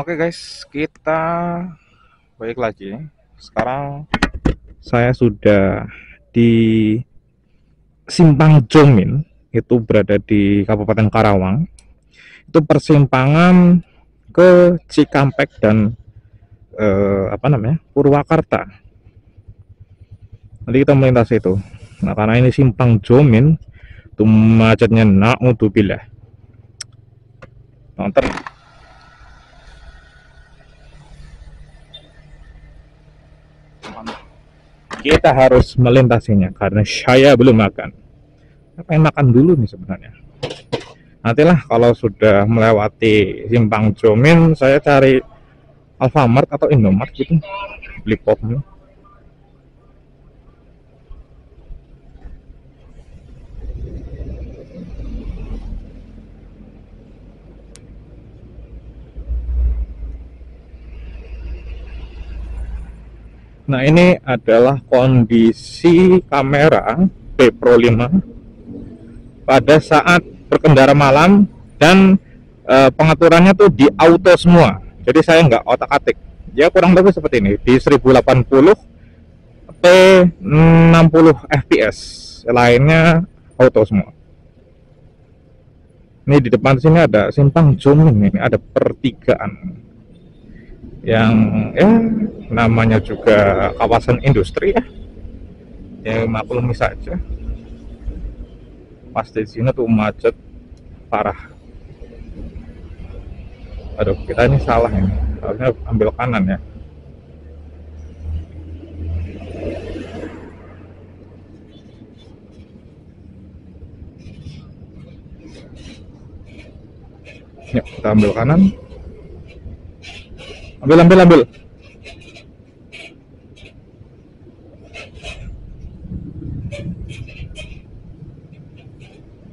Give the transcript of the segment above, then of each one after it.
Oke guys, kita balik lagi. Sekarang saya sudah di Simpang Jomin, itu berada di Kabupaten Karawang. Itu persimpangan ke Cikampek dan Purwakarta. Nanti kita melintasi itu. Nah, karena ini Simpang Jomin, itu macetnya naudzubillah. Nonton. Kita harus melintasinya karena saya belum makan. Saya pengen makan dulu nih sebenarnya. Nantilah kalau sudah melewati Simpang Jomin, saya cari Alfamart atau Indomart gitu, beli popnya. Nah, ini adalah kondisi kamera B Pro 5 pada saat berkendara malam dan pengaturannya tuh di auto semua. Jadi saya nggak otak-atik. Ya kurang lebih seperti ini di 1080 p 60 fps. Lainnya auto semua. Ini di depan sini ada Simpang Jomin, ini ada pertigaan yang namanya juga kawasan industri ya maklumi saja. Pasti di sini tuh macet parah. Aduh, kita ini salah ini, harusnya ambil kanan ya. Yuk, kita ambil kanan. Ambil.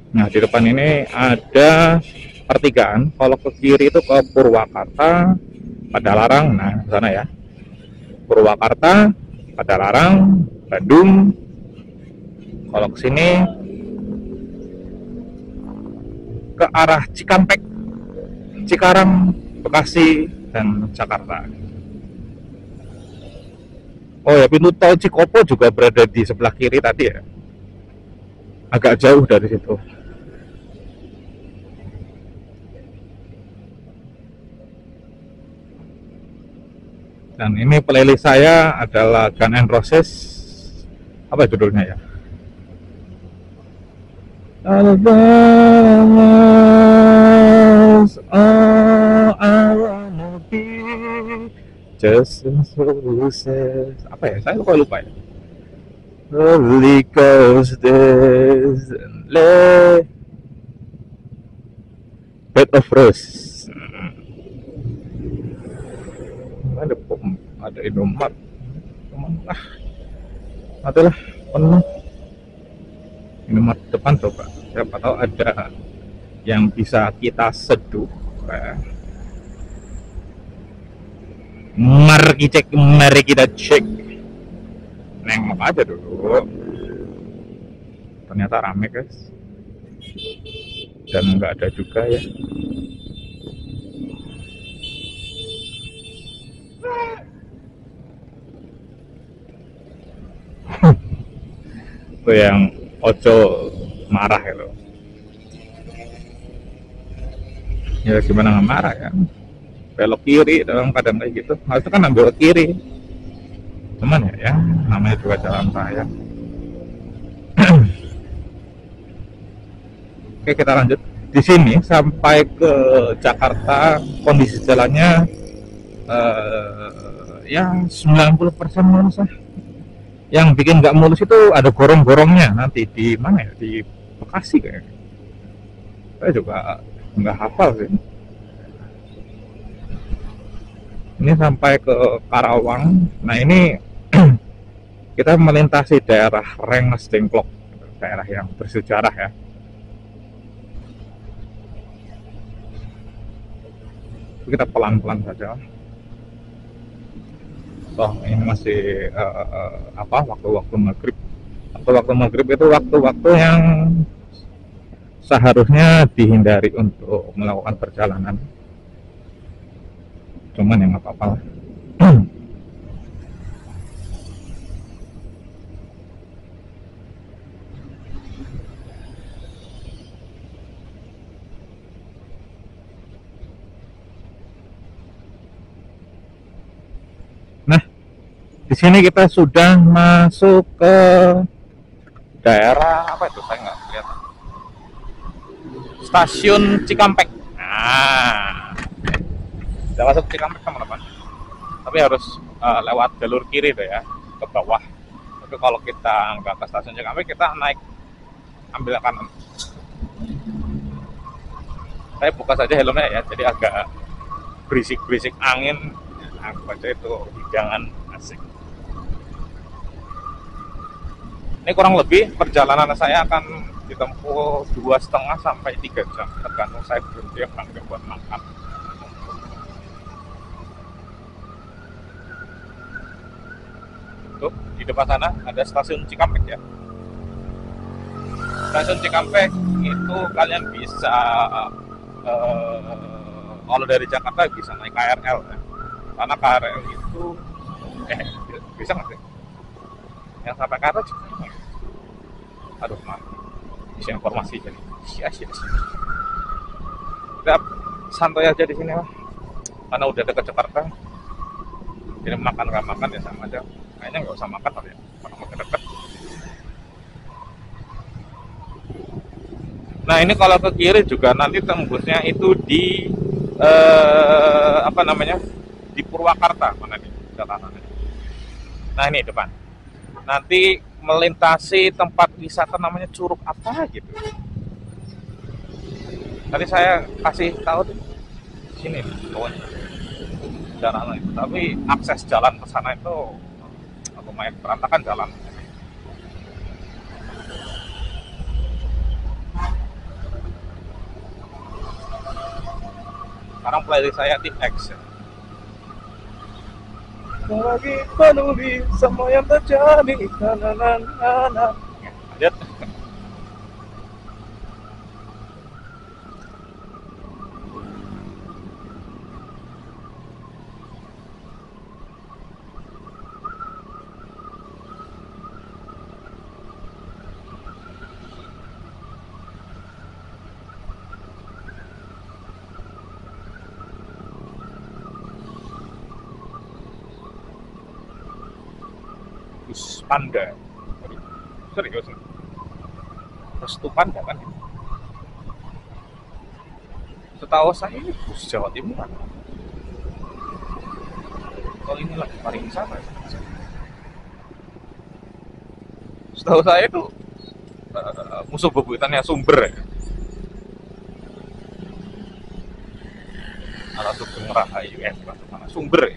Nah, di depan ini ada pertigaan. Kalau ke kiri itu ke Purwakarta, Padalarang. Nah, sana ya. Purwakarta, Padalarang, Bandung. Kalau ke sini ke arah Cikampek, Cikarang, Bekasi, dan Jakarta. Oh ya, pintu tol Cikopo juga berada di sebelah kiri tadi ya. Agak jauh dari situ. Dan ini playlist saya adalah Guns N' Roses. Apa judulnya ya? All I wanna be just roses. Apa ya? Saya lupa ya. Holy Ghost is Bed of Rose. Ada pom, ada Indomart. Adalah penuh. Indomart depan coba. Siapa tahu ada yang bisa kita seduh. Mari kita cek. Nengok aja dulu. Ternyata rame guys. Dan nggak ada juga ya. Itu yang ojo marah itu. Ya gimana nggak marah kan? Belok kiri dalam keadaan kayak gitu. Harusnya kan ambil kiri. Cuman ya namanya juga jalan raya. Oke, kita lanjut. Di sini sampai ke Jakarta kondisi jalannya ya 90% mulus lah. Yang bikin nggak mulus itu ada gorong-gorongnya nanti di mana ya, di Bekasi kayaknya. Saya juga nggak hafal sih. Ini sampai ke Karawang. Nah, ini kita melintasi daerah Rengas Dengklok, daerah yang bersejarah ya. Kita pelan-pelan saja. Oh, ini masih waktu-waktu maghrib. Waktu maghrib itu waktu-waktu yang seharusnya dihindari untuk melakukan perjalanan. cuman yang apa-apa lah. Nah, di sini kita sudah masuk ke daerah apa itu, saya nggak lihat, stasiun Cikampek. Nah, sudah masuk Cikampek teman-teman, tapi harus lewat jalur kiri tuh ya, ke bawah. Tapi kalau kita nggak ke stasiun Cikampek, kita naik ambil kanan. Saya buka saja helmnya ya, jadi agak berisik-berisik angin. Aku baca itu hidangan asik. Ini kurang lebih perjalanan saya akan ditempuh 2,5 sampai 3 jam, tergantung saya berhenti apa enggak buat makan. Tuh, di depan sana ada stasiun Cikampek ya. Stasiun Cikampek itu kalian bisa kalau dari Jakarta bisa naik KRL ya. Karena KRL itu bisa nggak sih? Yang sampai KRL juga. Aduh, maaf. Isi informasi jadi sia-sia. Kita santai aja di sini lah. Karena udah dekat Jakarta. Jadi makan nggak makan ya sama aja. Kayaknya nggak usah makan ya. Karena udah dekat. Nah ini kalau ke kiri juga nanti tembusnya itu di apa namanya, di Purwakarta. Mana nih catatannya? Nah ini depan. Nanti melintasi tempat wisata namanya Curug apa gitu. Tadi saya kasih tahu tuh sini nih, pokoknya jalan itu. Tapi akses jalan ke sana itu lumayan berantakan jalan. Sekarang playlist saya Tip X ya. Lagi peduli sama yang terjadi. Lihat. Panda. Serius. Restu Panda kan. Setahu saya ini bus Jawa Timur kan. Kalau ini lagi pariwisata. Setahu saya itu musuh bebuyutannya Sumber ya. Atau Sugeng Rahayu mana Sumber ya.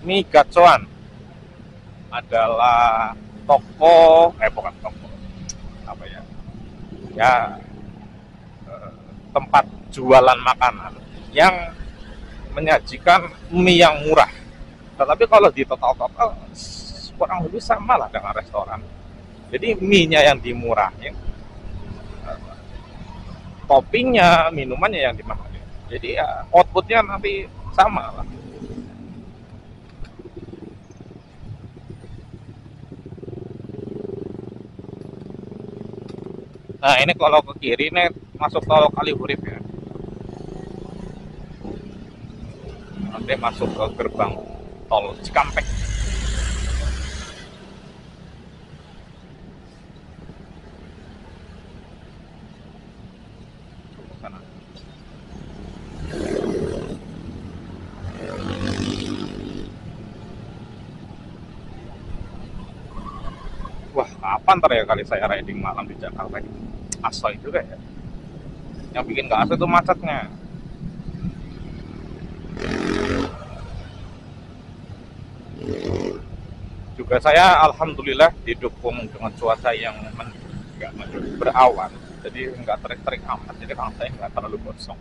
Ini Gacoan adalah toko, bukan toko, apa ya, tempat jualan makanan yang menyajikan mie yang murah. Tetapi kalau di total kurang lebih sama lah dengan restoran. Jadi mie-nya yang dimurahin, toppingnya, minumannya yang dimahalin. Jadi ya outputnya nanti sama lah. Nah ini kalau ke kiri nih masuk tol Kalihurip ya. Nanti masuk ke gerbang tol Cikampek. Sana. Wah, kapan terakhir kali saya riding malam di Jakarta ini? Asoy juga ya. Yang bikin gak asoy itu macetnya. Juga saya alhamdulillah didukung dengan cuaca yang nggak berawan, jadi nggak terik-terik amat, jadi kalau saya nggak terlalu gosong,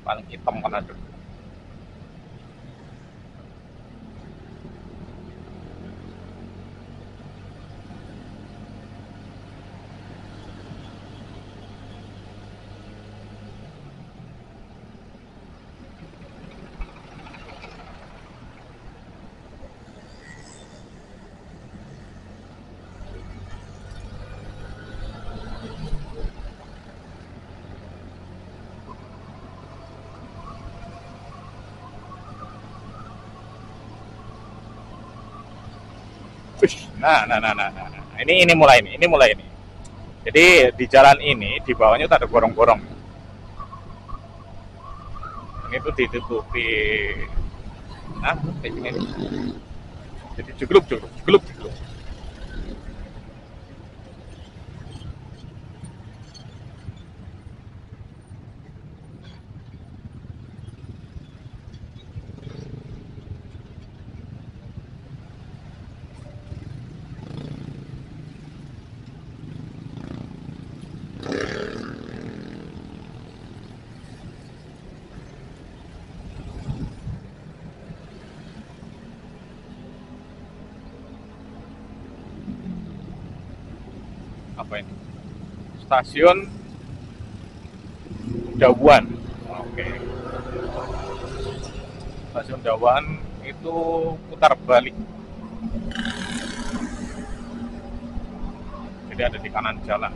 paling hitam kan ada. Nah. Ini mulai ini. Jadi di jalan ini di bawahnya tuh ada gorong-gorong. Ini tuh ditutupi, nah kayak gini. Jadi jegluk. Apa ini? Stasiun Dawan. Oke. Stasiun Dawan itu putar balik. Jadi ada di kanan jalan.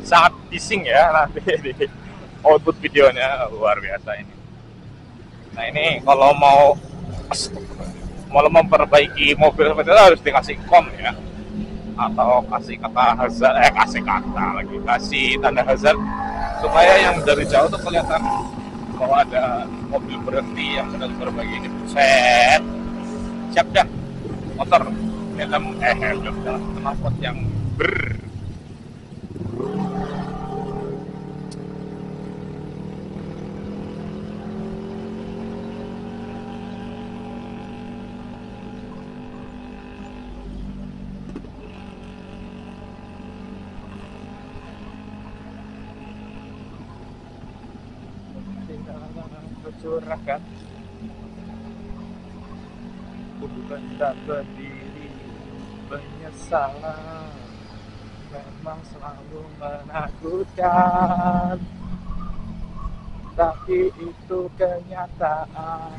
Sangat bising ya nanti di output videonya, luar biasa ini. Nah ini kalau mau memperbaiki mobil seperti itu harus dikasih kom ya, atau kasih tanda hazard supaya yang dari jauh tuh kelihatan bahwa ada mobil berhenti yang sedang berbagi ini. Buset, siap dah motor knalpot yang curahkan bukan tak berdiri penyesalan memang selalu menakutkan, tapi itu kenyataan.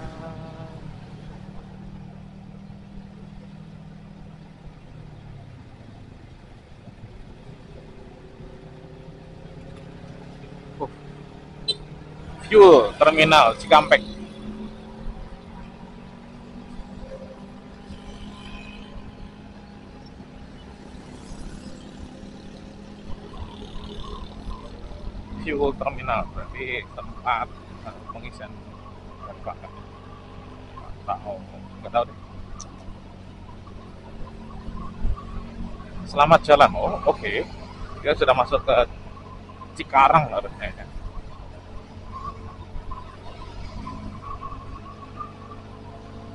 Fuel Terminal Cikampek. Fuel Terminal berarti tempat pengisian bahan bakar. Nggak tahu deh. Selamat jalan. Oh, oke. Dia sudah masuk ke Cikarang harusnya ya.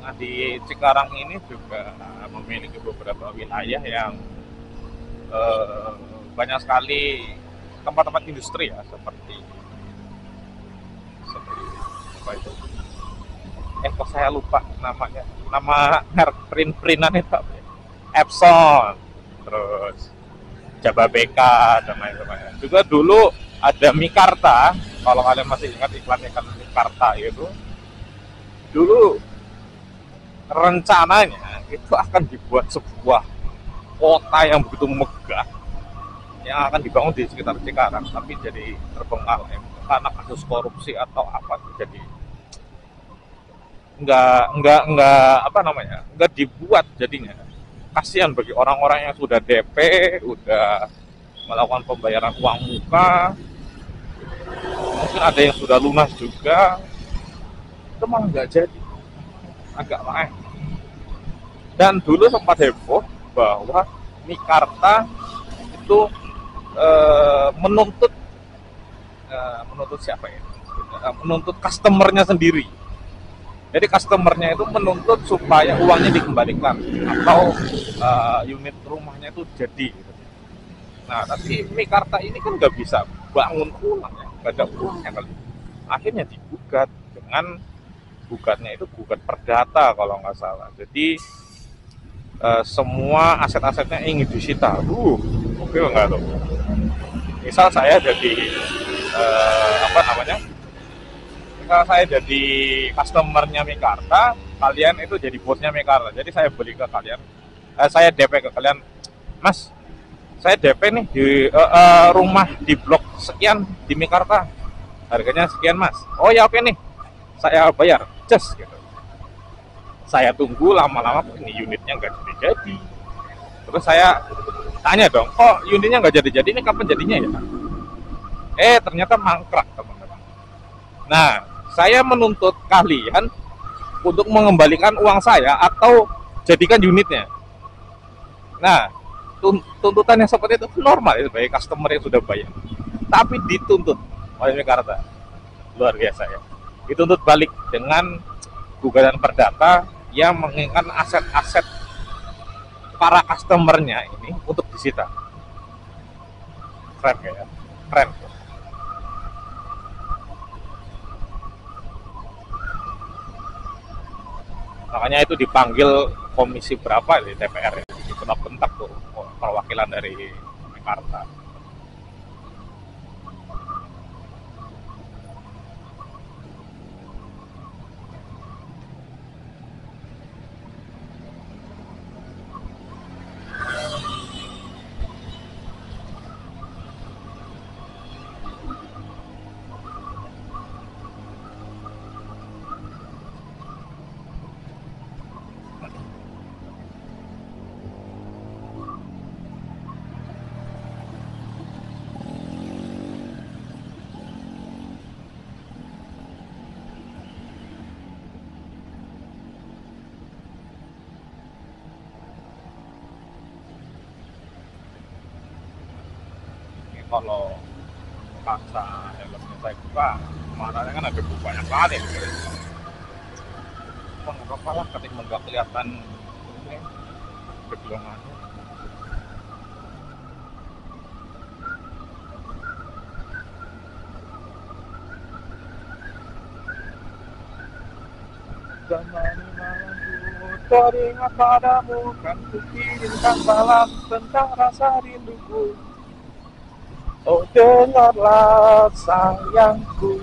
Nah di Cikarang ini juga memiliki beberapa wilayah yang banyak sekali tempat-tempat industri ya, seperti apa itu? Kok saya lupa namanya. Nama merek print-printan itu apa ya? Epson, terus Jababeka dan lain-lain. Juga dulu ada Mikarta, kalau kalian masih ingat iklan Mikarta itu. Dulu rencananya itu akan dibuat sebuah kota yang begitu megah yang akan dibangun di sekitar Cikarang, tapi jadi terbengkalai karena kasus korupsi atau apa, jadi nggak dibuat jadinya. Kasihan bagi orang-orang yang sudah DP, udah melakukan pembayaran uang muka, mungkin ada yang sudah lunas juga, itu malah nggak jadi, agak lain. Dan dulu sempat heboh bahwa Mikarta itu menuntut siapa ya? Menuntut customernya sendiri. Jadi customernya itu menuntut supaya uangnya dikembalikan atau unit rumahnya itu jadi. Nah, tapi Mikarta ini kan nggak bisa bangun ulang ya, nggak ada uangnya kali. Akhirnya digugat dengan gugatnya itu gugat perdata kalau nggak salah. Jadi semua aset-asetnya ingin disita. Oke nggak tuh? Misal saya jadi misal saya jadi customernya Mikarta, kalian itu jadi bosnya Mikarta. Jadi saya beli ke kalian, saya DP ke kalian, Mas, saya DP nih di rumah di blok sekian di Mekarta, harganya sekian mas. Oh ya oke nih, saya bayar just gitu. Saya tunggu lama-lama ini unitnya nggak jadi-jadi. Terus saya tanya dong, kok unitnya nggak jadi-jadi, ini kapan jadinya ya? Ternyata mangkrak teman-teman. Nah, saya menuntut kalian untuk mengembalikan uang saya atau jadikan unitnya. Nah, tuntutan yang seperti itu normal ya sebagai customer yang sudah bayar. Tapi dituntut oleh Mekarta, luar biasa ya. Dituntut balik dengan gugatan perdata yang menginginkan aset-aset para customernya ini untuk disita. Keren ya, keren. Makanya itu dipanggil komisi berapa di DPR ya, dibentak-bentak tuh perwakilan dari Jakarta. Kalau kaca helmnya saya buka, kemarin kan ada banyak banget ya. Cuma nggak apa-apa lah, ketika nggak kelihatan ini kegelongannya. Zamani malamku teringat padamu, kan ku kirimkan salam tentang rasa rinduku. Oh dengarlah sayangku.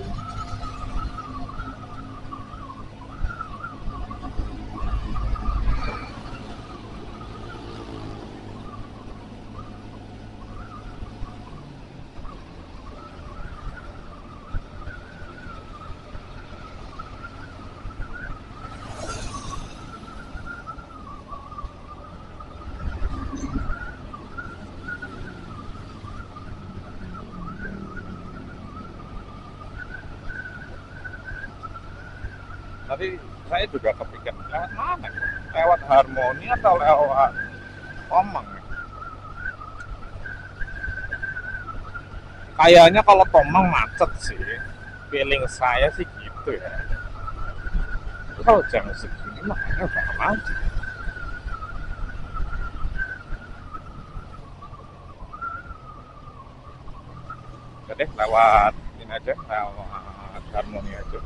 Tadi saya juga kepikir lewat mana? Lewat Harmoni atau lewat Tomang? Kayaknya kalau Tomang macet sih. Feeling saya sih gitu ya. Kalau jam segini makanya udah macet. Jadi lewat ini aja, lewat Harmoni aja.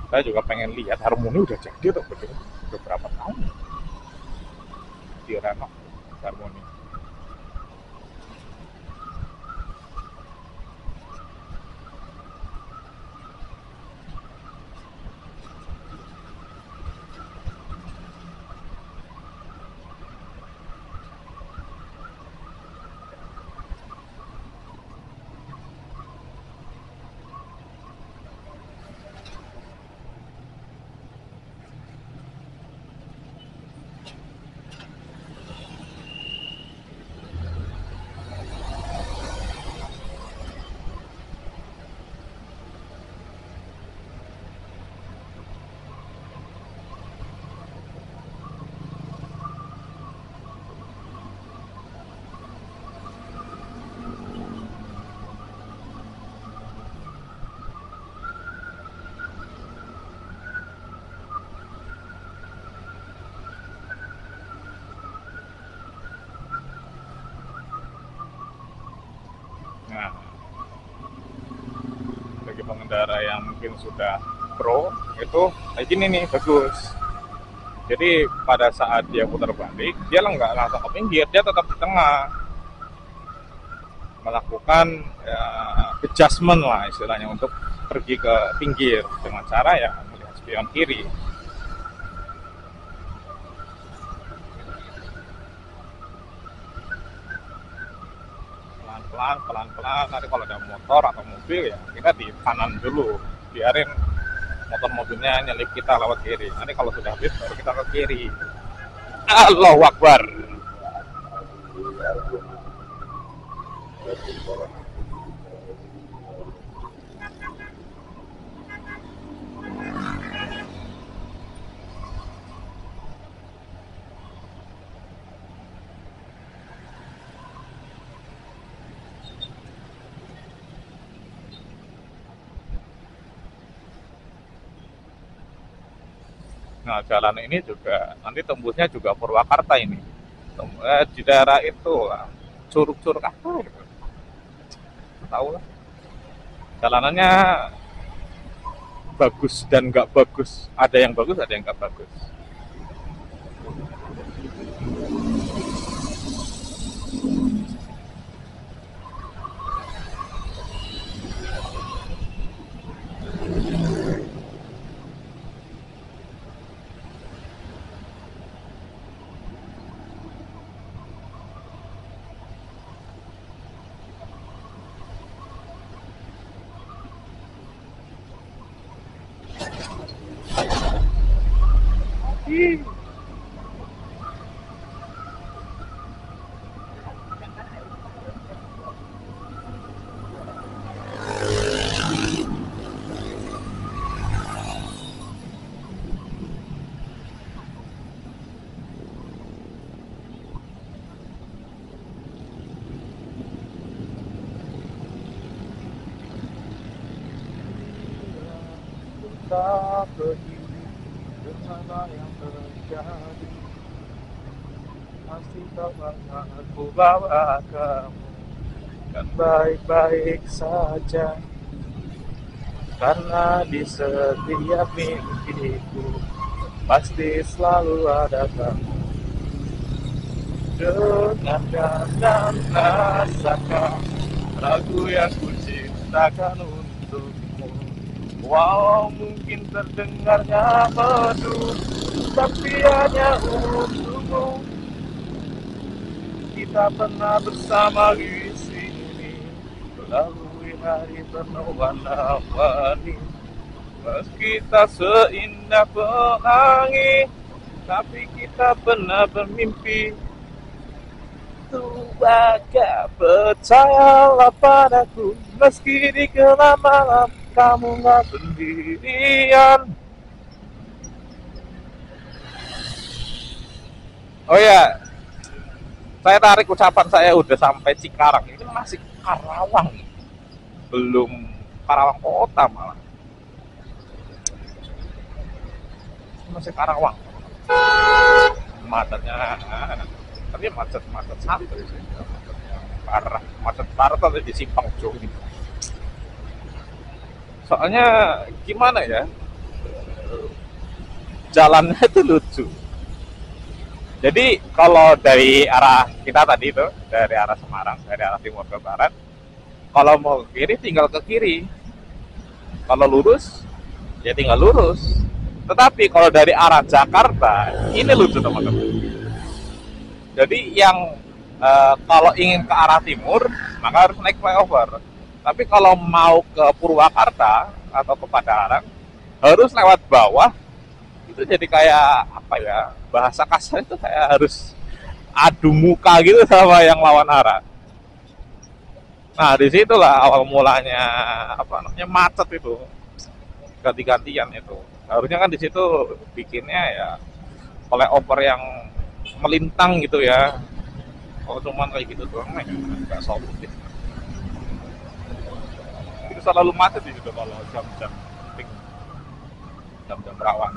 Saya juga pengen lihat Harmoni udah jadi atau belum, udah berapa tahun di renov Harmoni. Nah, bagi pengendara yang mungkin sudah pro itu kayak gini nih bagus. Jadi pada saat dia putar balik, dia nggak langsung ke pinggir, dia tetap di tengah, melakukan ya, adjustment lah istilahnya untuk pergi ke pinggir dengan cara ya melihat spion kiri. pelan pelan pelan. Nanti kalau ada motor atau mobil ya kita di kanan dulu, biarin motor mobilnya nyelip kita lewat kiri. Nanti kalau sudah habis baru kita ke kiri. Allahu Akbar. Nah, jalan ini juga nanti tembusnya juga Purwakarta ini. Di daerah itu curug-curug apa gitu. Tahu lah. Jalanannya bagus dan nggak bagus. Ada yang bagus, ada yang nggak bagus. Tak peduli dengan apa yang terjadi, pasti kau akan aku bawa kamu dan baik-baik saja, karena di setiap mimpiku pasti selalu ada kamu. Dengarkan dan rasakan lagu yang ku ciptakan untukmu. Wow, mungkin terdengarnya merdu, tapi hanya untukmu. Kita pernah bersama di sini, melalui hari penuh warna-warni. Meski tak seindah pelangi, tapi kita pernah bermimpi. Tuaga, percayalah padaku, meski di gelap malam kamu gak sendirian. Oh ya, saya tarik ucapan saya udah sampai Cikarang. Ini masih Karawang, belum Karawang kota malah. Masih Karawang. Macetnya, tapi macet santai sih. Parah, macet parah tuh di Simpang Jogi. Soalnya gimana ya, jalannya itu lucu. Jadi kalau dari arah kita tadi itu, dari arah Semarang, dari arah timur ke barat, kalau mau ke kiri tinggal ke kiri, kalau lurus ya tinggal lurus. Tetapi kalau dari arah Jakarta, ini lucu teman-teman. Jadi yang kalau ingin ke arah timur maka harus naik flyover. Tapi kalau mau ke Purwakarta atau ke Padalarang harus lewat bawah. Itu jadi kayak apa ya, bahasa kasar itu kayak harus adu muka gitu sama yang lawan arah. Nah disitulah awal mulanya apa namanya macet itu, ganti-gantian itu. Harusnya kan di situ bikinnya ya flyover yang melintang gitu ya. Kalau cuman kayak gitu doang nggak solutif. Itu selalu macet di situ kalau jam-jam peak, jam-jam rawan.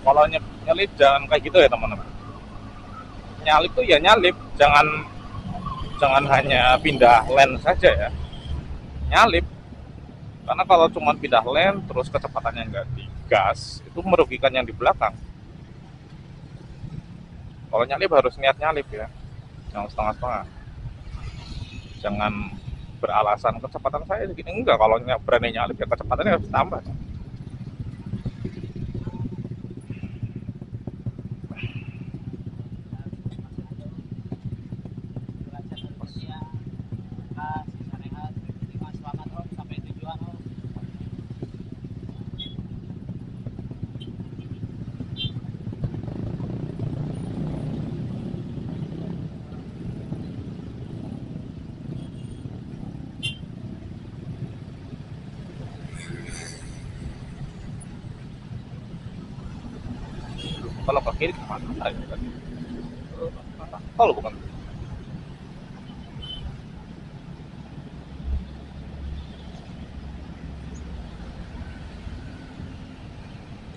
Kalau nyelip jangan kayak gitu ya teman-teman. Nyalip tuh ya nyalip, jangan jangan hanya pindah lane saja ya, nyalip. Karena kalau cuma pindah lane terus kecepatannya nggak digas, itu merugikan yang di belakang. Kalau nyalip harus niat nyalip ya, jangan setengah-setengah. Jangan beralasan kecepatan saya segini, enggak. Kalau berani nyalip ya kecepatannya harus tambah. Kalau ke kiri kemana ya tadi? Tol bukan?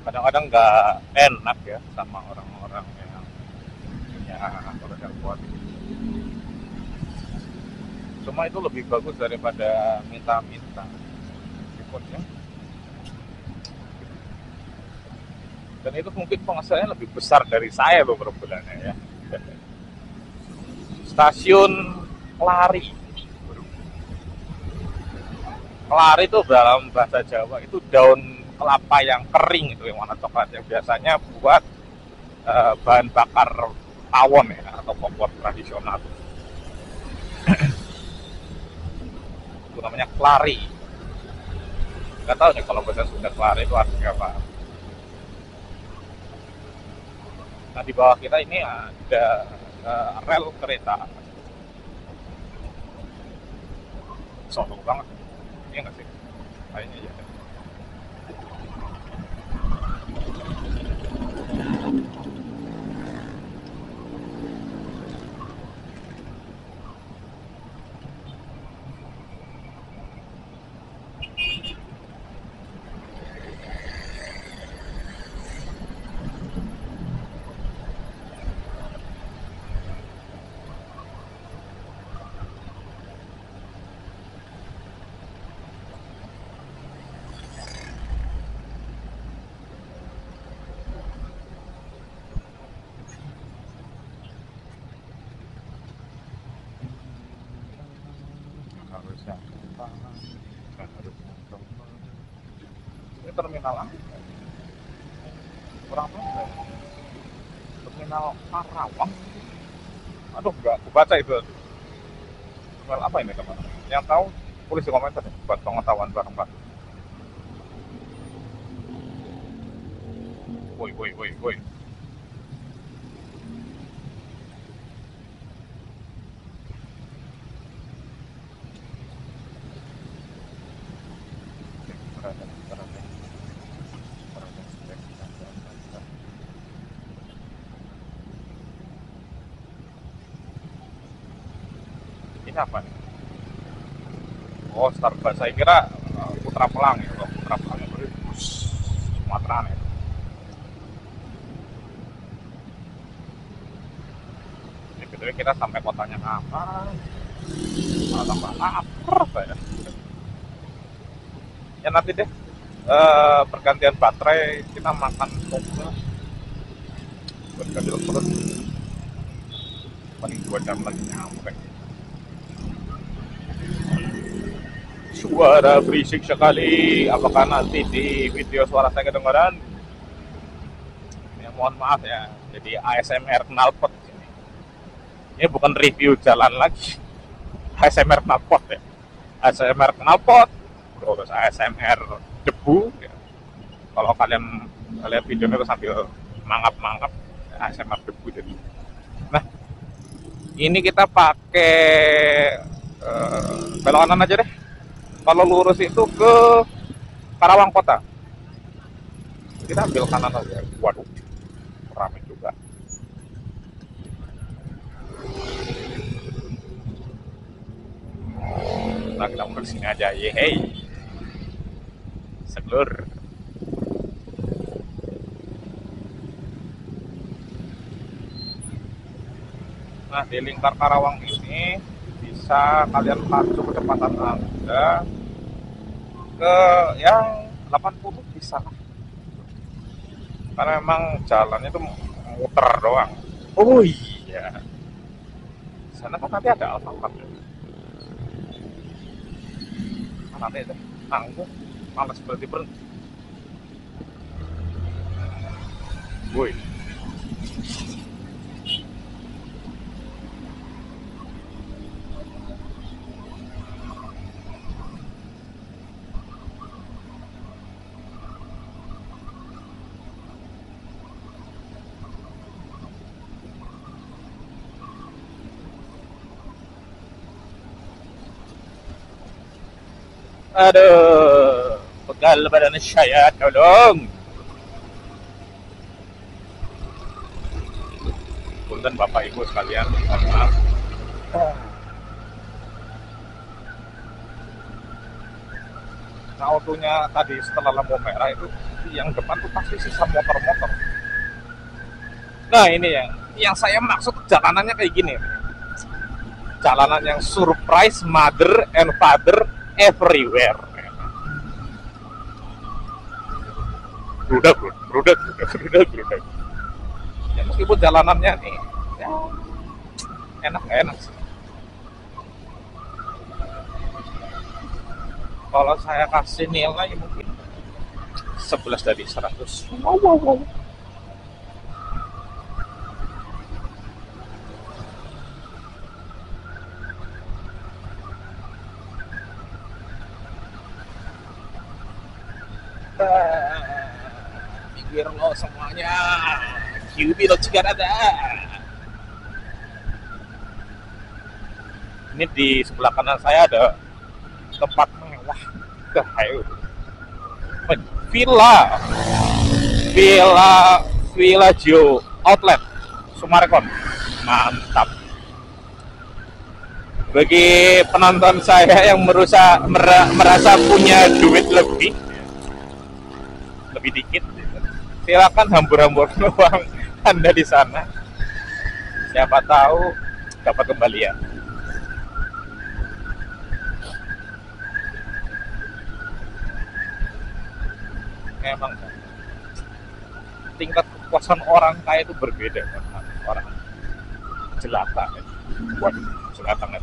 Kadang-kadang nggak enak ya sama orang-orang yang punya akal yang kuat. Cuma itu lebih bagus daripada minta-minta reportnya. Dan itu mungkin penghasilannya lebih besar dari saya loh per bulannya ya. Stasiun Kelari. Kelari itu dalam bahasa Jawa itu daun kelapa yang kering, itu yang warna coklat, yang biasanya buat bahan bakar tawon ya, atau kompor tradisional. Itu namanya Kelari. Nggak tahu nih kalau bahasa Sunda Kelari itu artinya apa. Nah di bawah kita ini ada rel kereta. Sombong banget. Iya nggak sih? Kayaknya iya. Harusnya ini terminal apa? Kurang tahu. Terminal Karawang. Aduh, nggak kebaca itu. Terminal apa ini teman-teman? Yang tahu tulis di komentar ya, buat pengetahuan bareng-bareng. Woi, woi, woi, woi. Ini apa nih? Oh, Starbucks. Saya kira Putra Pelangi. Oh, Putra Pelangi itu Sumatera nih. Jadi kita sampai kotanya kapan? Malah tambah lapar saya. Ya nanti deh pergantian baterai kita makan boba buat ganti perut. Paling 2 jam lagi nyampe. Suara berisik sekali. Apakah nanti di video suara saya kedengaran? Ya, mohon maaf ya. Jadi ASMR knalpot ini. Ini bukan review jalan lagi. ASMR knalpot ya. ASMR knalpot, terus ASMR debu. Ya. Kalau kalian lihat videonya itu sambil mangap-mangap, ASMR debu jadi. Nah, ini kita pakai belok kanan aja deh. Kalau lurus itu ke Karawang Kota. Kita ambil kanan aja. Waduh, ramai juga. udah kita mundur sini aja. Yeay, seglur. Nah, di lingkar Karawang ini bisa kalian pacu kecepatan Anda ke yang 80 bisa lah. Karena memang jalannya itu muter doang. Oh iya, sana kan nanti ada Alfamart. Nanti itu nanggung, malas berhenti. Woi, aduh, pegal badan saya, tolong. Punten Bapak Ibu sekalian, mohon maaf. Nah, autonya tadi setelah lampu merah itu yang depan tuh pasti sisa motor-motor. Nah, ini yang saya maksud jalanannya kayak gini. Jalanan yang surprise mother and father everywhere. Brudak. Ya meskipun jalanannya nih ya, enak sih. Kalau saya kasih nilai mungkin 11 dari 100. Wow. Minggir lo semuanya, QB lo juga ada. Ini di sebelah kanan saya ada tempat mewah, Villa Geo Outlet Summarecon, mantap. Bagi penonton saya yang merasa punya duit lebih dikit, silakan hambur-hambur uang Anda di sana. Siapa tahu dapat kembalian. Memang tingkat kepuasan orang kaya itu berbeda dengan orang jelata. Jelata kan.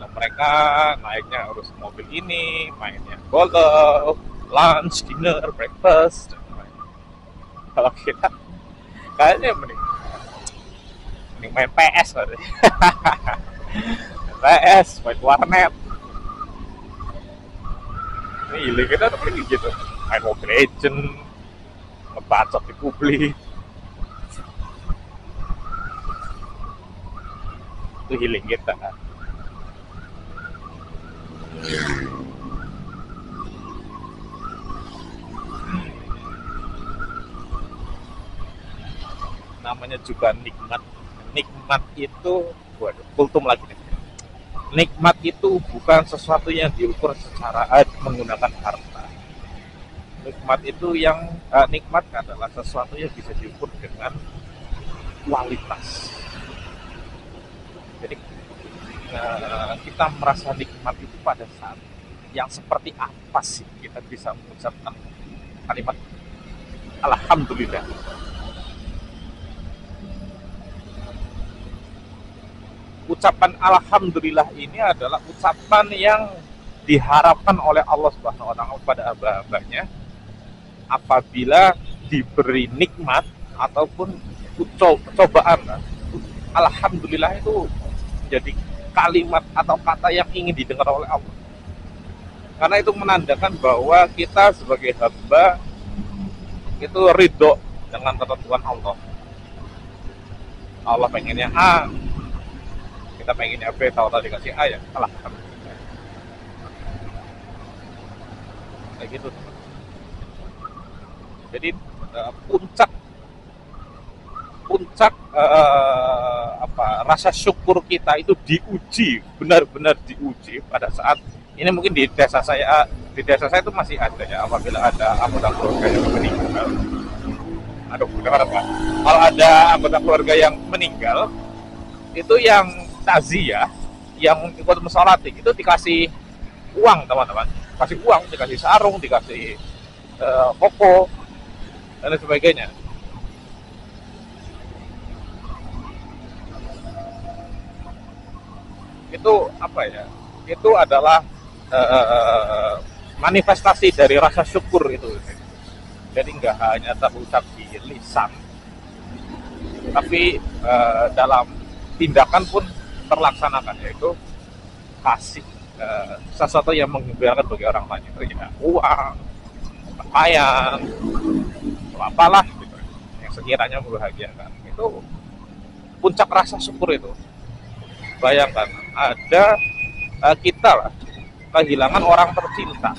Mereka naiknya harus mobil ini, mainnya golf, lunch, dinner, breakfast. Kalau kita kayaknya mending main PS kali. PS, main warnet. Ini kita pergi gitu, main Mobile Legend, ngebacot di publik. Itu healing kita kan. Namanya juga nikmat itu, waduh, kultum lagi nih. Nikmat itu bukan sesuatu yang diukur secara menggunakan harta. Nikmat itu nikmat adalah sesuatu yang bisa diukur dengan kualitas. Jadi kita merasa nikmat itu pada saat yang seperti apa sih kita bisa mengucapkan kalimat alhamdulillah. Ucapan alhamdulillah ini adalah ucapan yang diharapkan oleh Allah Subhanahu wa taala kepada hamba-hambanya apabila diberi nikmat ataupun cobaan. Alhamdulillah itu menjadi kalimat atau kata yang ingin didengar oleh Allah. Karena itu menandakan bahwa kita sebagai hamba itu ridho dengan ketentuan Allah. Allah pengennya A, kita pengennya B, tahu-tahu dikasih A ya, alhamdulillah. Kayak gitu. Jadi puncak rasa syukur kita itu diuji, benar-benar diuji pada saat ini. Mungkin di desa saya itu masih ada ya, apabila ada anggota keluarga yang meninggal. Aduh, dengar apa? Kalau ada anggota keluarga yang meninggal, itu yang takziah, yang ikut mensolati itu dikasih uang, teman-teman. Kasih uang, dikasih sarung, dikasih koko dan lain sebagainya. Itu apa ya? Itu adalah manifestasi dari rasa syukur itu. Jadi nggak hanya terucap di lisan, tapi dalam tindakan pun terlaksanakan, yaitu kasih sesuatu yang menggembirakan bagi orang lain, itu ya uang, pakaian, apalah gitu, yang sekiranya membahagiakan. Itu puncak rasa syukur itu. Bayangkan ada kita lah kehilangan orang tercinta,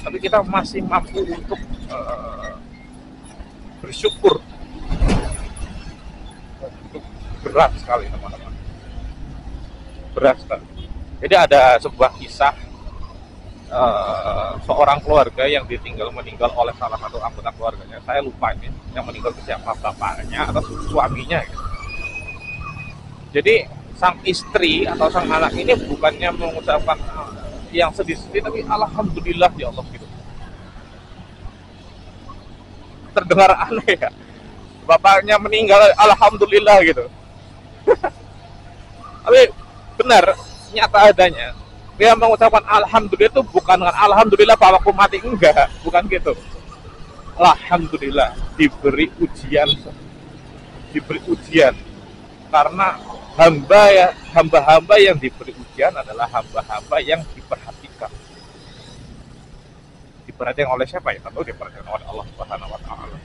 tapi kita masih mampu untuk bersyukur. Itu berat sekali, teman-teman, berat sekali. Jadi ada sebuah kisah seorang keluarga yang meninggal oleh salah satu anggota keluarganya. Saya lupa ini yang meninggal siapa, bapaknya atau suaminya gitu. Jadi sang istri atau sang anak ini bukannya mengucapkan yang sedih-sedih, tapi alhamdulillah ya Allah gitu. Terdengar aneh ya, bapaknya meninggal alhamdulillah gitu. Tapi benar, nyata adanya dia mengucapkan alhamdulillah itu bukan dengan alhamdulillah bapakku mati, enggak, bukan gitu. Alhamdulillah diberi ujian karena hamba-hamba yang diberi ujian adalah hamba-hamba yang diperhatikan oleh siapa ya? Tentu diperhatikan oleh Allah Subhanahu wa taala.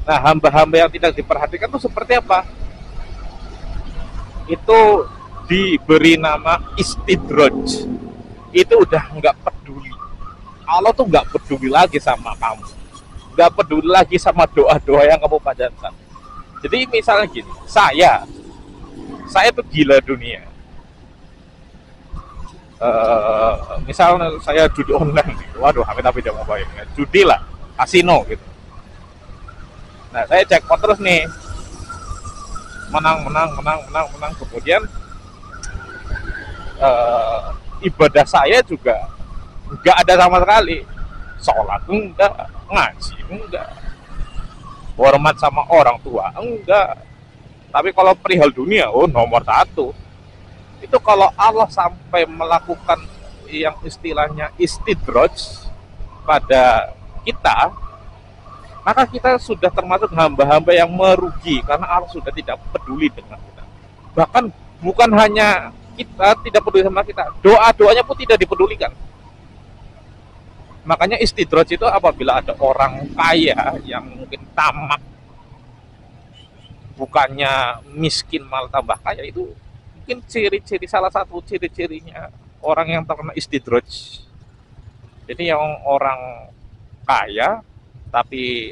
Nah, hamba-hamba yang tidak diperhatikan itu seperti apa? Itu diberi nama istidraj. Itu udah nggak peduli. Allah tuh nggak peduli lagi sama kamu, nggak peduli lagi sama doa-doa yang kamu panjatkan. Jadi misalnya gini, saya tuh gila dunia. Misalnya saya judi online, waduh, tapi jangan bayang ya, judi lah, kasino gitu. Nah, saya jackpot terus nih, menang, kemudian ibadah saya juga nggak ada sama sekali, sholat enggak, ngaji enggak, hormat sama orang tua enggak. Tapi kalau perihal dunia, nomor satu. Itu kalau Allah sampai melakukan yang istilahnya istidraj pada kita, maka kita sudah termasuk hamba-hamba yang merugi, karena Allah sudah tidak peduli dengan kita. Bahkan bukan hanya kita tidak peduli sama kita, doa-doanya pun tidak dipedulikan. Makanya istidraj itu apabila ada orang kaya yang mungkin tamak, bukannya miskin malah tambah kaya, itu mungkin salah satu ciri-cirinya orang yang terkena istidraj. Jadi yang orang kaya tapi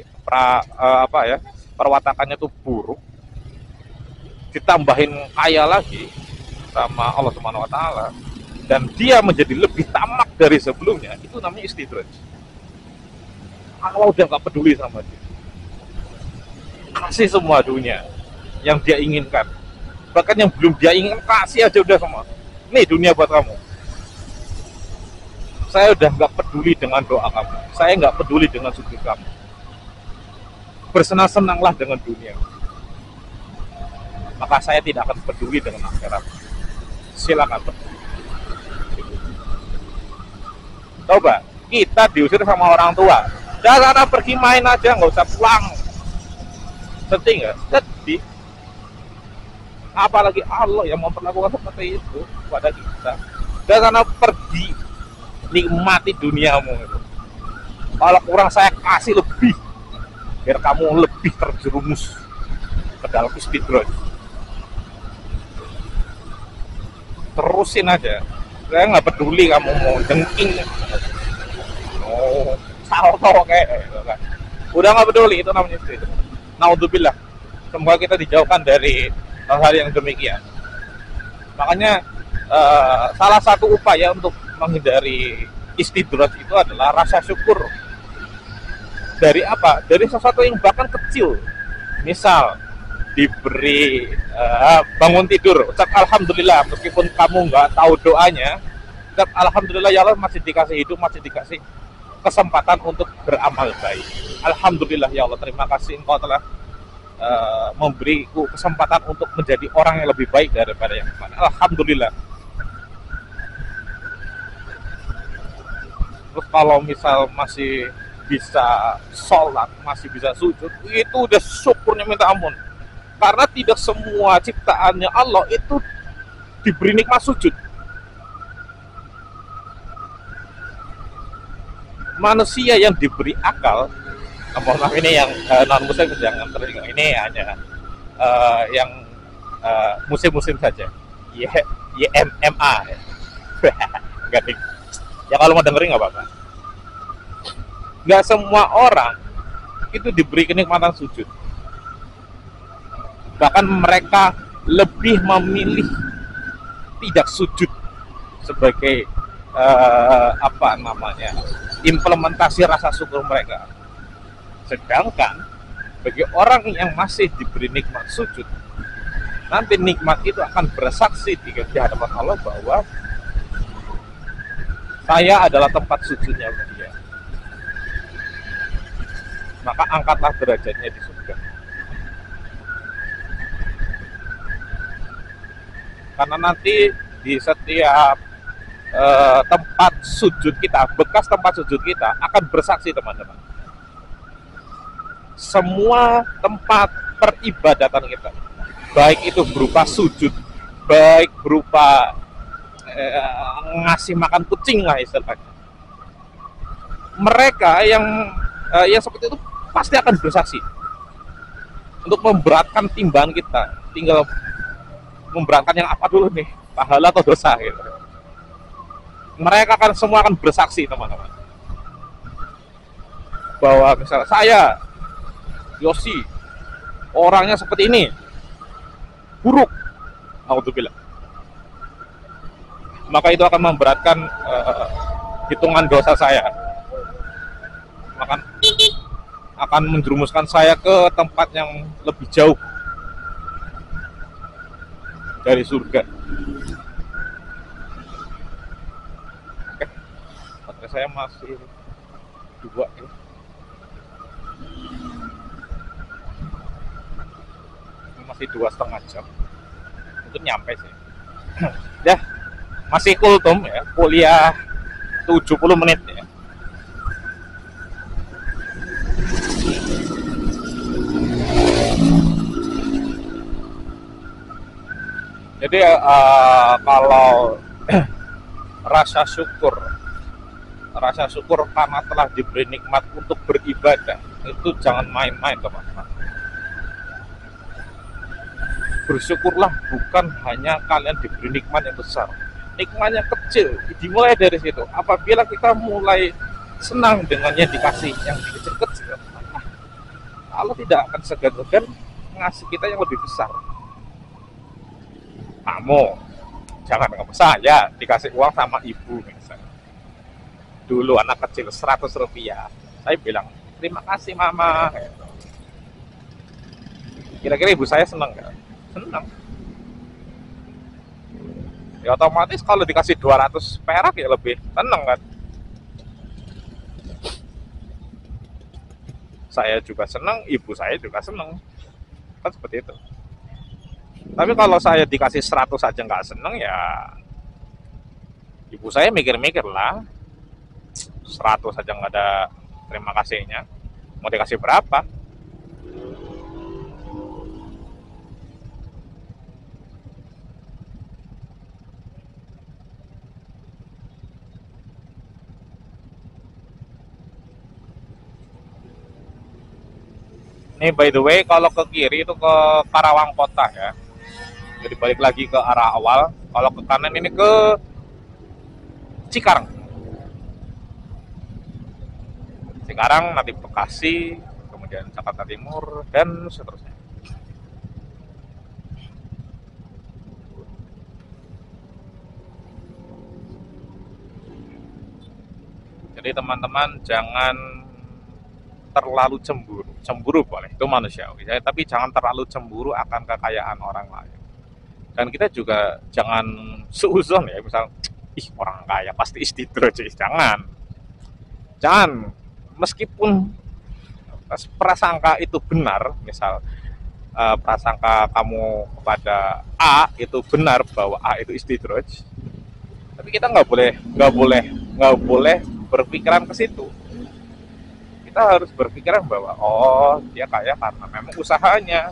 perwatakannya tuh buruk, ditambahin kaya lagi sama Allah Subhanahu wa taala, dan dia menjadi lebih tamak dari sebelumnya, itu namanya istidraj. Allah udah nggak peduli sama dia, kasih semua dunia yang dia inginkan, bahkan yang belum dia inginkan kasih aja udah semua. Nih dunia buat kamu. Saya udah nggak peduli dengan doa kamu, saya nggak peduli dengan sujud kamu. Bersenang-senanglah dengan dunia, maka saya tidak akan peduli dengan akhirat. Silakan peduli. Coba kita diusir sama orang tua, jangan pergi main aja, nggak usah pulang. Sedih nggak? Sedih. Apalagi Allah yang memperlakukan seperti itu kepada kita. Jangan pergi, nikmati duniamu itu. Kalau kurang saya kasih lebih, biar kamu lebih terjerumus ke dalam istidraj. Terusin aja, saya nggak peduli kamu mau jengking, salto kayak gitu kan. Udah nggak peduli, itu namanya istidraj. Naudzubillah, semoga kita dijauhkan dari hal-hal yang demikian. Makanya salah satu upaya untuk menghindari istidrat itu adalah rasa syukur dari apa? Dari sesuatu yang bahkan kecil. Misal diberi bangun tidur, ucap alhamdulillah meskipun kamu nggak tahu doanya, ucap alhamdulillah ya Allah masih dikasih hidup, masih dikasih kesempatan untuk beramal baik. Alhamdulillah ya Allah, terima kasih Engkau telah memberiku kesempatan untuk menjadi orang yang lebih baik daripada yang kemarin. Alhamdulillah. Terus kalau misal masih bisa sholat, masih bisa sujud, itu udah syukurnya minta ampun. Karena tidak semua ciptaannya Allah itu diberi nikmat sujud. Manusia yang diberi akal, mohon maaf ini yang non muslim jangan tersinggung, ini hanya yang musim-musim saja. YMMA. Enggak nih. Ya kalau mau dengerin nggak apa-apa. Nggak semua orang itu diberi kenikmatan sujud. Bahkan mereka lebih memilih tidak sujud sebagai apa namanya, implementasi rasa syukur mereka. Sedangkan bagi orang yang masih diberi nikmat sujud, nanti nikmat itu akan bersaksi di hadapan Allah bahwa saya adalah tempat sujudnya dia. Maka angkatlah derajatnya di surga. Karena nanti di setiap tempat sujud kita, bekas tempat sujud kita akan bersaksi teman-teman. Semua tempat peribadatan kita, baik itu berupa sujud, baik berupa ngasih makan kucing lah istilahnya. Mereka yang seperti itu pasti akan bersaksi untuk memberatkan timbangan kita. Tinggal memberatkan yang apa dulu nih, pahala atau dosa gitu. Mereka akan semua akan bersaksi teman-teman, bahwa misalnya saya Yosi orangnya seperti ini, buruk, naudzubillah. Maka itu akan memberatkan hitungan dosa saya, maka akan menjerumuskan saya ke tempat yang lebih jauh dari surga. Oke, baterai saya masih 2 ya. Masih 2,5 jam untuk nyampe sih. Ya, masih kultum ya, kuliah 70 menit ya. Jadi kalau rasa syukur karena telah diberi nikmat untuk beribadah, itu jangan main-main teman-teman. Bersyukurlah bukan hanya kalian diberi nikmat yang besar, nikmatnya kecil, dimulai dari situ. Apabila kita mulai senang dengan yang dikasih yang kecil-kecil, Allah tidak akan segan-segan ngasih kita yang lebih besar. Kamu jangan nggak saya dikasih uang sama ibu misalnya. Dulu anak kecil 100 rupiah, saya bilang terima kasih mama. Kira-kira ibu saya senang nggak? Senang. Ya otomatis kalau dikasih 200 perak ya lebih senang kan. Saya juga senang, ibu saya juga senang, kan seperti itu. Tapi kalau saya dikasih 100 aja nggak seneng, ya ibu saya mikir-mikir lah. 100 aja nggak ada terima kasihnya, mau dikasih berapa? Ini by the way, kalau ke kiri itu ke Karawang Kota ya. Jadi balik lagi ke arah awal. Kalau ke kanan ini ke Cikarang. Cikarang, nanti Bekasi, kemudian Jakarta Timur, dan seterusnya. Jadi teman-teman jangan terlalu cemburu. Cemburu boleh, itu manusiawi. Tapi jangan terlalu cemburu akan kekayaan orang lain. Dan kita juga jangan suuzon ya, misal ih orang kaya pasti istidroj, jangan. Jangan, meskipun prasangka itu benar, misal prasangka kamu kepada A itu benar bahwa A itu istidroj, tapi kita nggak boleh berpikiran ke situ. Kita harus berpikiran bahwa oh dia kaya karena memang usahanya,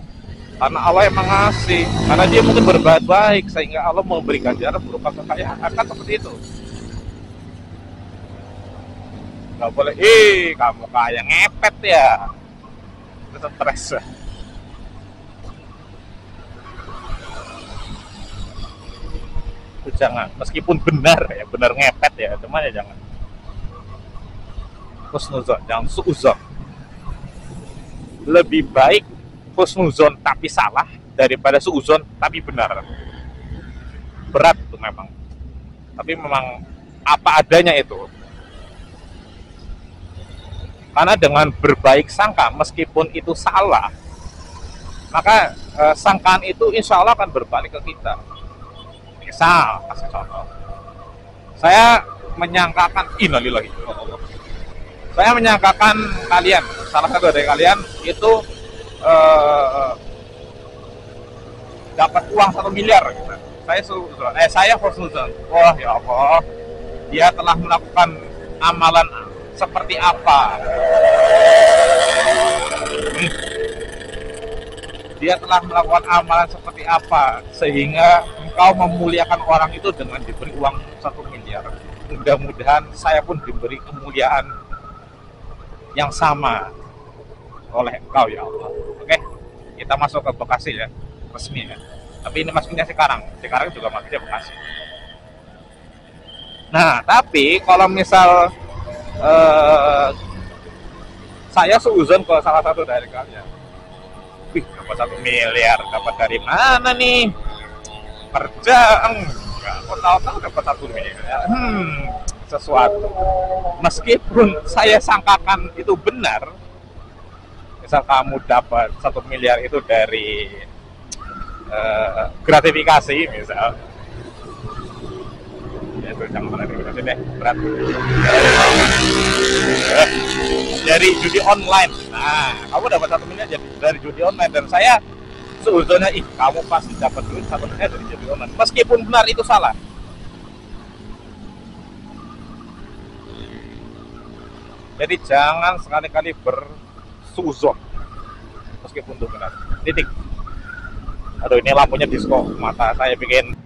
karena Allah yang mengasih, karena dia mungkin berbuat baik sehingga Allah memberikan ganjaran berupa kekayaan, kan seperti itu. Nggak boleh kamu kaya ngepet ya, itu stres. Itu jangan, meskipun benar ya, benar ngepet ya, cuman ya jangan husnuzon, jangan suuzon. Lebih baik husnuzon tapi salah daripada suuzon tapi benar. Berat tuh memang, tapi memang apa adanya itu. Karena dengan berbaik sangka meskipun itu salah, maka sangkaan itu insya Allah akan berbalik ke kita. Misal, kasih contoh, saya menyangkakan innalillahi, saya menyangkakan kalian, salah satu dari kalian itu dapat uang 1 miliar gitu. Saya husnuzon, wah ya Allah, dia telah melakukan amalan seperti apa, dia telah melakukan amalan seperti apa sehingga engkau memuliakan orang itu dengan diberi uang 1 miliar. Mudah-mudahan saya pun diberi kemuliaan yang sama oleh engkau ya Allah. Oke, kita masuk ke Bekasi ya, resmi ya. Tapi ini masuknya sekarang juga masuknya Bekasi. Nah, tapi kalau misal saya seuzon ke salah satu dari kalian, wih dapat 1 miliar, dapat dari mana nih? Kerja enggak, kok tahu-tahu dapat 1 miliar. Sesuatu. Meskipun saya sangkakan itu benar, misal kamu dapat 1 miliar itu dari gratifikasi misal, ya itu jangan gratifikasi deh, berat. Dari judi online. Nah, kamu dapat 1 miliar dari judi online, dan saya seuzonnya kamu pasti dapat duit 1 miliar dari judi online. Meskipun benar itu salah. Jadi jangan sekali-kali bersuuzon meskipun itu benar. Titik. Aduh, ini lampunya disco, mata saya bikin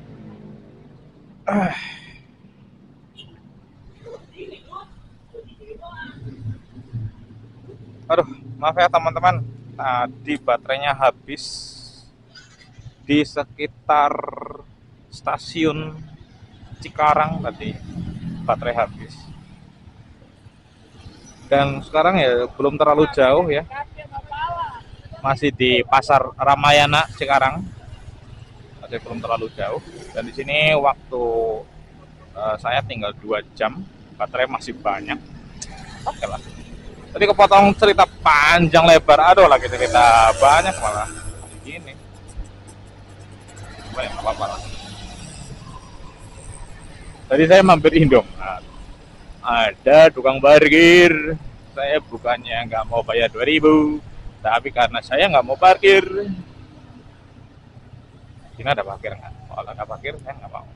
aduh, maaf ya teman-teman, tadi baterainya habis di sekitar stasiun Cikarang, tadi baterai habis. Dan sekarang ya belum terlalu jauh ya, masih di Pasar Ramayana Cikarang, masih belum terlalu jauh. Dan di sini waktu saya tinggal 2 jam, baterai masih banyak. Oke lah. Tadi kepotong cerita panjang lebar, aduh lagi cerita banyak malah gini. Banyak apa-apa lah. Tadi saya mampir Indomaret, ada tukang parkir. Saya bukannya nggak mau bayar 2.000, tapi karena saya nggak mau parkir. Ini ada parkir nggak? Kalau ada parkir saya nggak mau.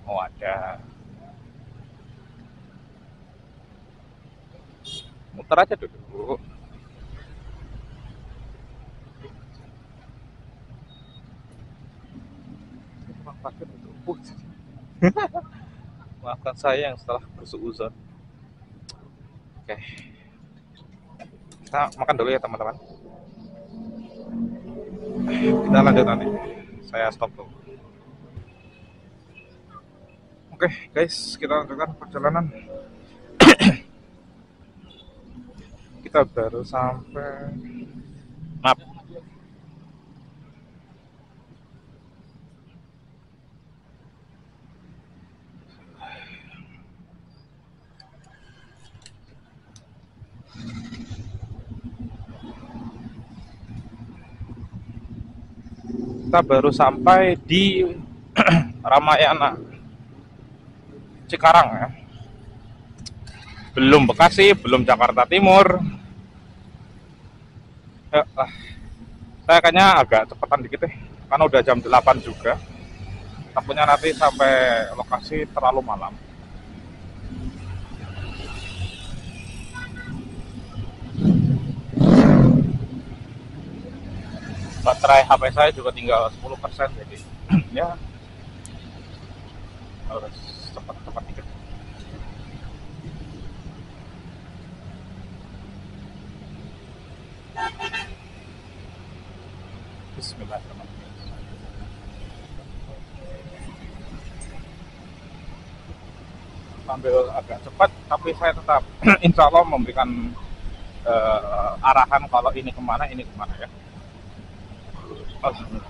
Oh ada. Muter aja dulu. Tukang parkir itu. Maafkan saya yang setelah bersuuzon. Oke. Kita makan dulu ya teman-teman. Kita lanjut nanti. Saya stop dulu. Oke guys, kita lanjutkan perjalanan. Kita baru sampai map. kita baru sampai di Ramayana Cikarang ya. Belum Bekasi, belum Jakarta Timur. Ya, saya kayaknya agak cepetan dikit deh, karena udah jam 8 juga. Takutnya nanti sampai lokasi terlalu malam. Baterai HP saya juga tinggal 10%, jadi ya harus cepat-cepat dikit. Bismillahirrahmanirrahim. Sambil agak cepat, tapi saya tetap insya Allah memberikan arahan kalau ini kemana ya. Alhamdulillah.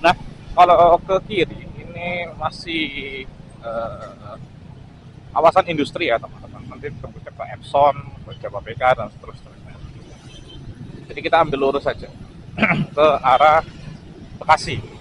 Nah, kalau ke kiri ini masih eh, kawasan industri ya teman-teman. Nanti tembus ke Epson, ke JPBK dan seterusnya. Jadi kita ambil lurus saja ke arah Bekasi.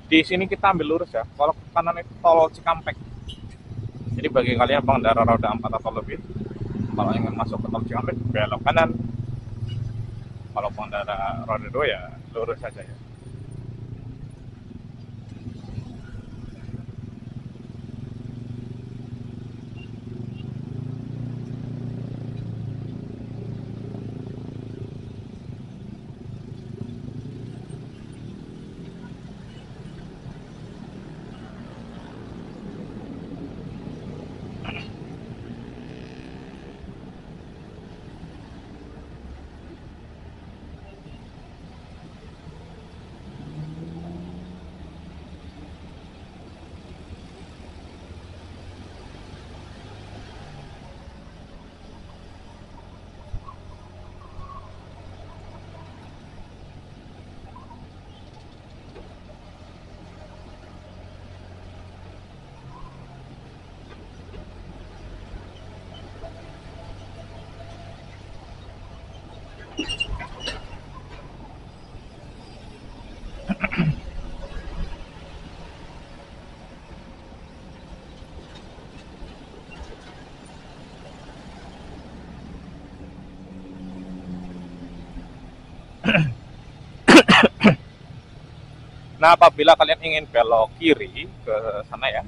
Di sini kita ambil lurus ya. Kalau ke kanan itu tol Cikampek. Jadi bagi kalian pengendara roda 4 atau lebih, kalau ingin masuk ke tol Cikampek belok kanan. Kalau pengendara roda 2 ya lurus saja ya. Nah, apabila kalian ingin belok kiri ke sana ya,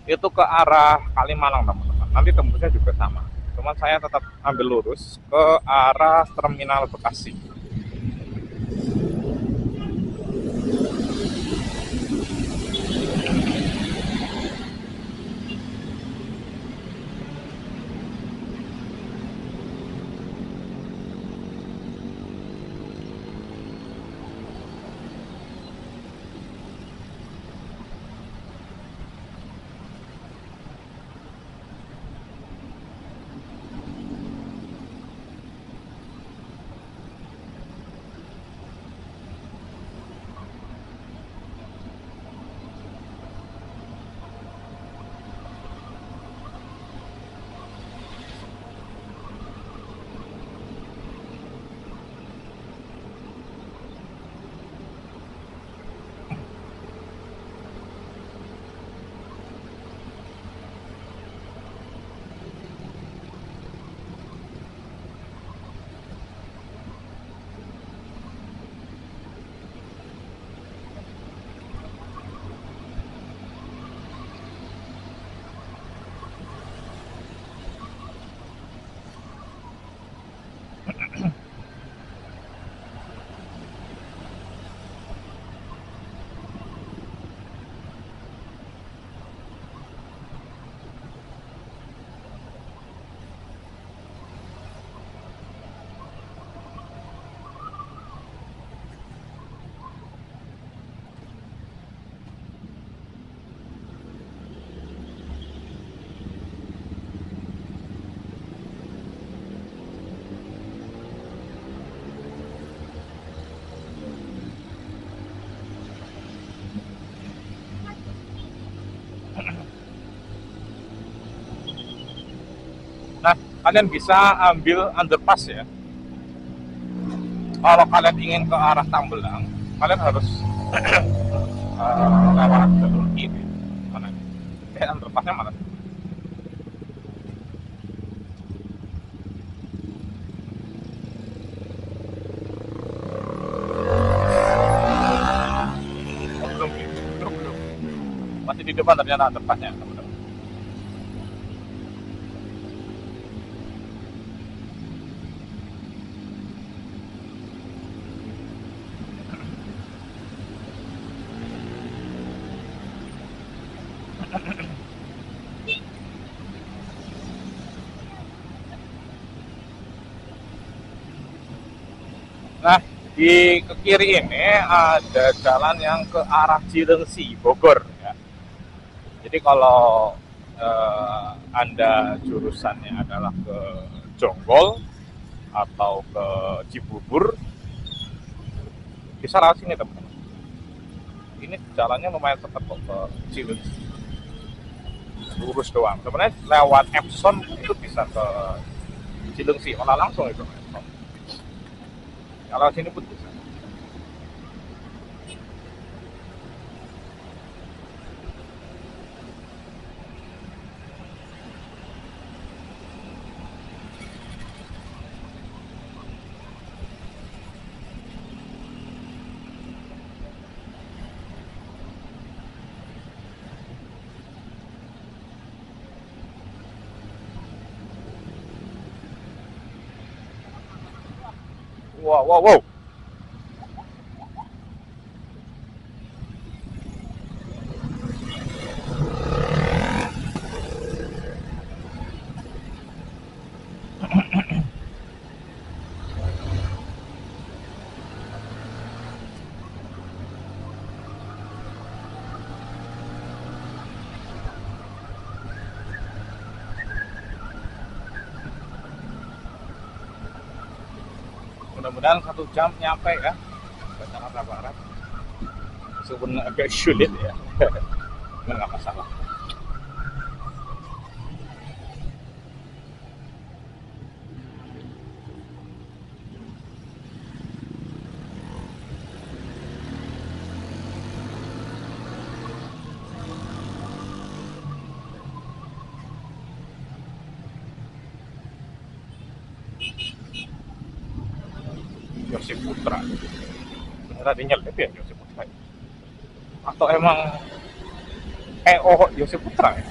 itu ke arah Kalimalang teman-teman. Nanti tembusnya juga sama. Cuman saya tetap ambil lurus ke arah Terminal Bekasi. Nah, kalian bisa ambil underpass ya. Kalau kalian ingin ke arah Tambelang, kalian harus lewat jalur kiri. Mana? Underpassnya mana? Belum, belum. Masih di depan ternyata underpassnya, teman-teman. Nah, di ke kiri ini ada jalan yang ke arah Cilengsi, Bogor ya. Jadi kalau Anda jurusannya adalah ke Jonggol atau ke Cibubur, bisa lewat sini teman-teman. Ini jalannya lumayan cepat kok ke Cilengsi. Lurus doang. Sebenarnya lewat Epson itu bisa ke Cilengsi, malah langsung itu Epson. Kalau sini pun bisa. wow, wow, wow. Mudah-mudahan 1 jam nyampe ya ke Jakarta Barat, meskipun agak sulit ya. Nggak masalah. Yosip Putra tadi nyelip ya Yosip Putra, atau emang oh Yosip Putra ya?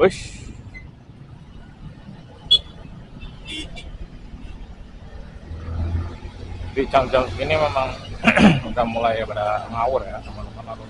Wush, di jam-jam segini memang udah mulai pada ngawur ya teman-teman. Lalu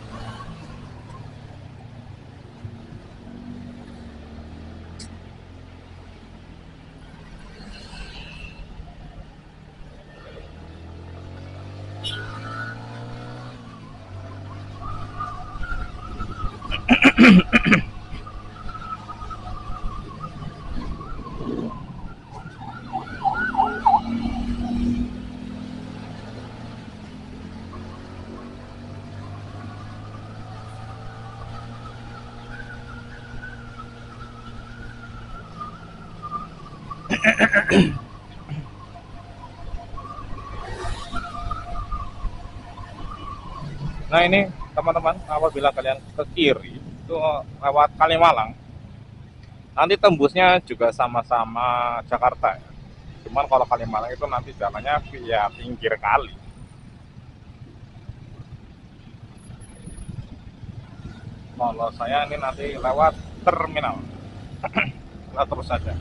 nah ini teman-teman, apabila kalian ke kiri itu lewat Kalimalang, nanti tembusnya juga sama-sama Jakarta ya. Cuman kalau Kalimalang itu nanti jalannya via pinggir kali. Kalau saya ini nanti lewat terminal. Kita terus saja.